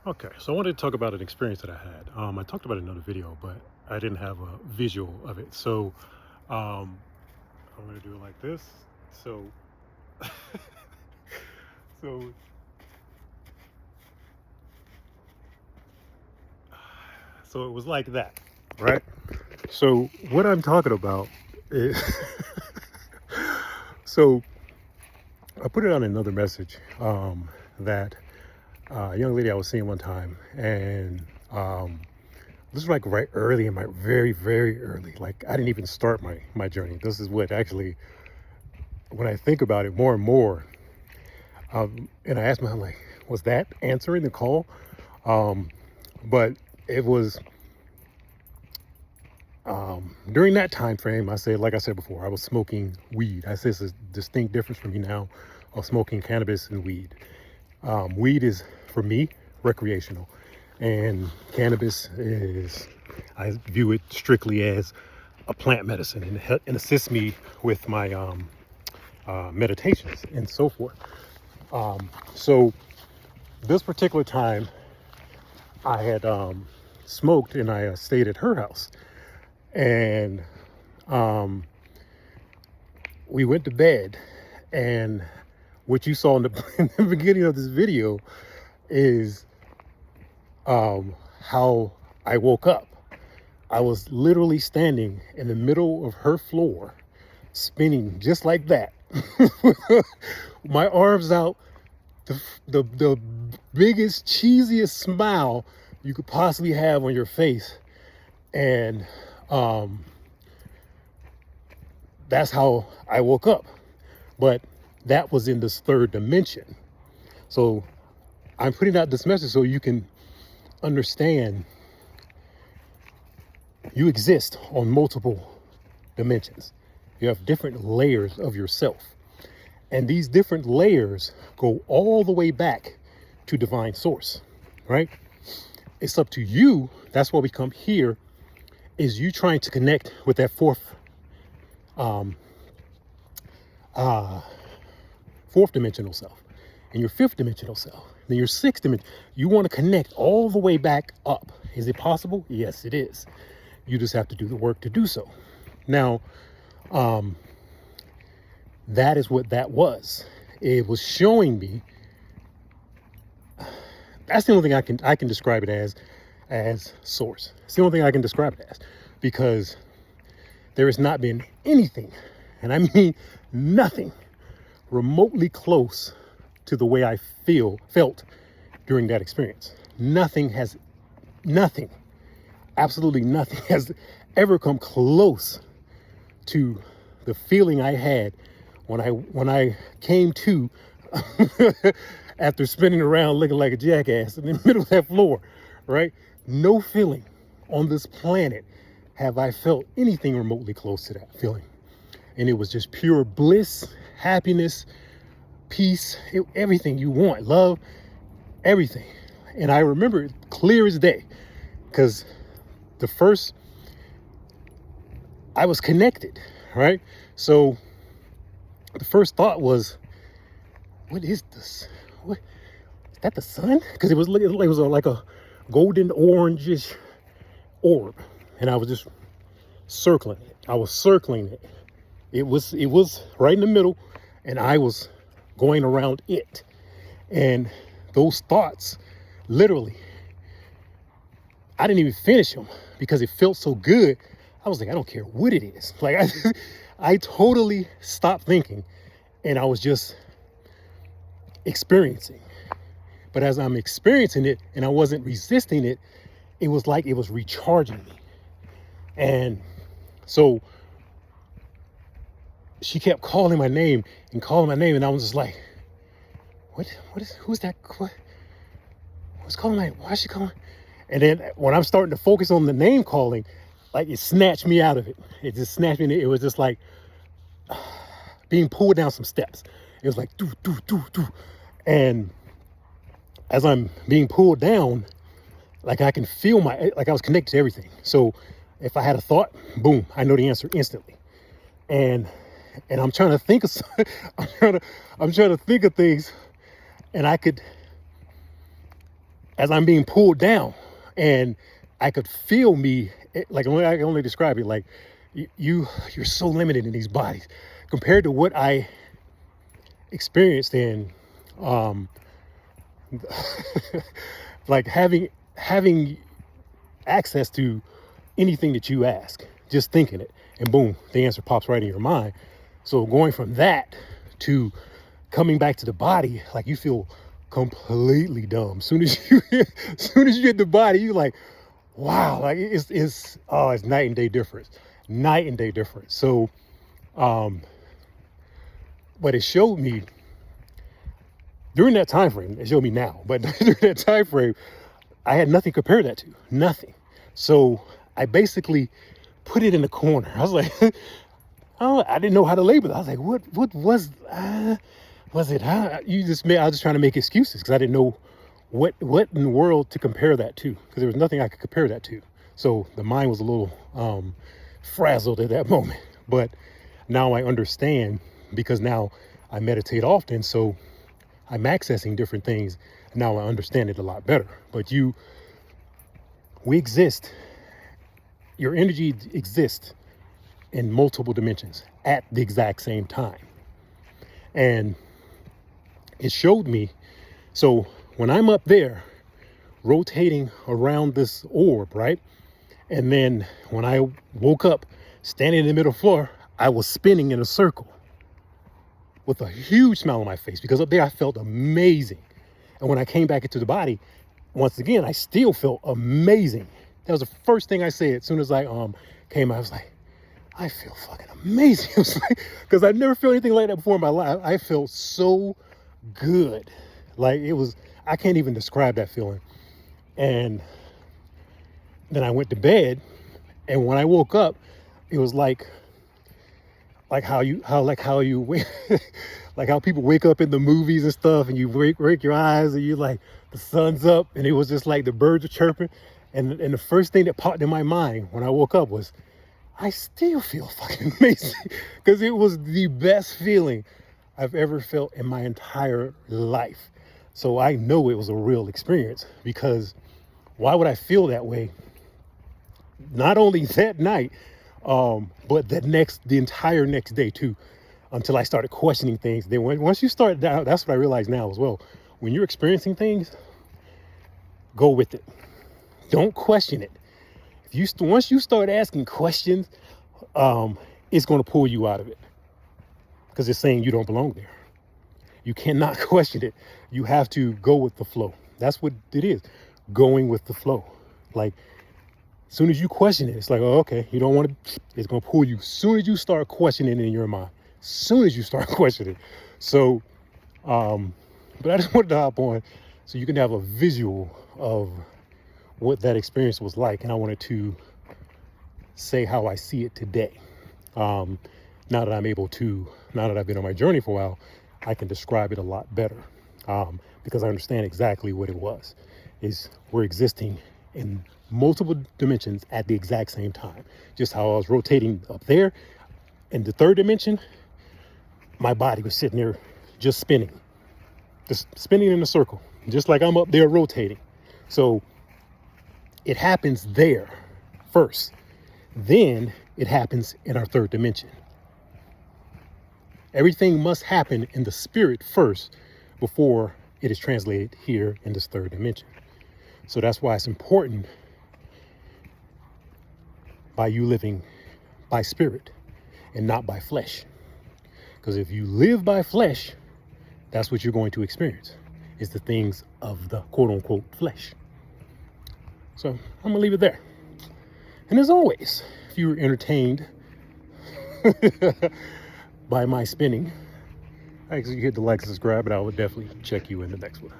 Okay, so I wanted to talk about an experience that I had. I talked about it in another video, but I didn't have a visual of it. So um, I'm going to do it like this. So, so, so it was like that, right? So what I'm talking about is, so I put it on another message that a young lady I was seeing one time, and this is like right early in my very early. Like I didn't even start my journey. This is what actually, when I think about it more and more, and I asked myself, like, was that answering the call? Um, but it was during that time frame. I said, like I said before, I was smoking weed. I said it's a distinct difference for me now of smoking cannabis and weed. Weed is, for me, recreational, and cannabis is, I view it strictly as a plant medicine, and it assists me with my meditations and so forth. So this particular time, I had smoked, and I stayed at her house, and um, we went to bed, and what you saw in the, in the beginning of this video is how I woke up. I was literally standing in the middle of her floor, spinning just like that. My arms out, the biggest, cheesiest smile you could possibly have on your face. And that's how I woke up. But that was in this third dimension. So I'm putting out this message so you can understand you exist on multiple dimensions. You have different layers of yourself. And these different layers go all the way back to divine source, right? It's up to you. That's why we come here, is you trying to connect with that fourth dimensional self, and your fifth dimensional self, then your sixth dimension. You want to connect all the way back up. Is it possible? Yes, it is. You just have to do the work to do so. Now, that is what that was. It was showing me. That's the only thing I can describe it as source. It's the only thing I can describe it as, because there has not been anything, and I mean nothing, remotely close to the way I felt during that experience. Nothing, absolutely nothing has ever come close to the feeling I had when I came to after spinning around looking like a jackass in the middle of that floor, right? No feeling on this planet have I felt anything remotely close to that feeling. And it was just pure bliss, happiness, peace, everything you want, love, everything. And I remember it clear as day, because I was connected, right? So the first thought was, what is this? What is that, the sun? Because it was like a golden orangish orb, and I was just circling it. I was circling it. It was right in the middle, and I was going around it. And those thoughts, literally, I didn't even finish them because it felt so good. I was like, I don't care what it is. Like I totally stopped thinking, and I was just experiencing. But as I'm experiencing it and I wasn't resisting it, it was like it was recharging me. And so she kept calling my name, and I was just like, who's that? Who's calling my name? Why is she calling? And then when I'm starting to focus on the name calling, like, it snatched me out of it. It just snatched me. It was just like being pulled down some steps. It was like, do. And as I'm being pulled down, like I can feel like I was connected to everything. So if I had a thought, boom, I know the answer instantly. And I'm trying to think of, I'm trying to think of things, and I could as I'm being pulled down, and I could feel me, like I can only describe it like you're so limited in these bodies compared to what I experienced in like having access to anything that you ask, just thinking it, and boom, the answer pops right in your mind. So going from that to coming back to the body, like you feel completely dumb. Soon as you hit the body, you like, wow, like it's night and day difference. Night and day difference. So but it showed me during that time frame, it showed me now, but during that time frame, I had nothing to compare that to. Nothing. So I basically put it in the corner. I was like, oh, I didn't know how to label it. I was like, what was it? I was just trying to make excuses because I didn't know what in the world to compare that to, because there was nothing I could compare that to. So the mind was a little frazzled at that moment. But now I understand, because now I meditate often, so I'm accessing different things. Now I understand it a lot better. But we exist. Your energy exists in multiple dimensions at the exact same time. And it showed me, so when I'm up there rotating around this orb, right? And then when I woke up standing in the middle floor, I was spinning in a circle with a huge smile on my face, because up there I felt amazing. And when I came back into the body, once again, I still felt amazing. That was the first thing I said as soon as I came out. I was like, I feel fucking amazing. Because I never felt anything like that before in my life. I felt so good. Like I can't even describe that feeling. And then I went to bed, and when I woke up, it was like how people wake up in the movies and stuff, and you break your eyes, and you like, the sun's up, and it was just like the birds are chirping. And the first thing that popped in my mind when I woke up was, I still feel fucking amazing, because it was the best feeling I've ever felt in my entire life. So I know it was a real experience, because why would I feel that way? Not only that night, but the entire next day too, until I started questioning things. Then once you start down, that's what I realize now as well. When you're experiencing things, go with it. Don't question it. Once you start asking questions, it's going to pull you out of it, because it's saying you don't belong there. You cannot question it. You have to go with the flow. That's what it is, going with the flow. Like, as soon as you question it, it's like, oh, okay, you don't want to, it's going to pull you. As soon as you start questioning it in your mind, as soon as you start questioning. So, but I just wanted to hop on so you can have a visual of what that experience was like. And I wanted to say how I see it today. Now that I've been on my journey for a while, I can describe it a lot better, because I understand exactly what it was. We're existing in multiple dimensions at the exact same time. Just how I was rotating up there in the third dimension, my body was sitting there just spinning in a circle, just like I'm up there rotating. So it happens there first, then it happens in our third dimension. Everything must happen in the spirit first before it is translated here in this third dimension. So that's why it's important by you living by spirit and not by flesh. Because if you live by flesh, that's what you're going to experience, is the things of the quote unquote flesh. So I'm gonna leave it there. And as always, if you were entertained by my spinning, I actually hit the like and subscribe, but I would definitely check you in the next one.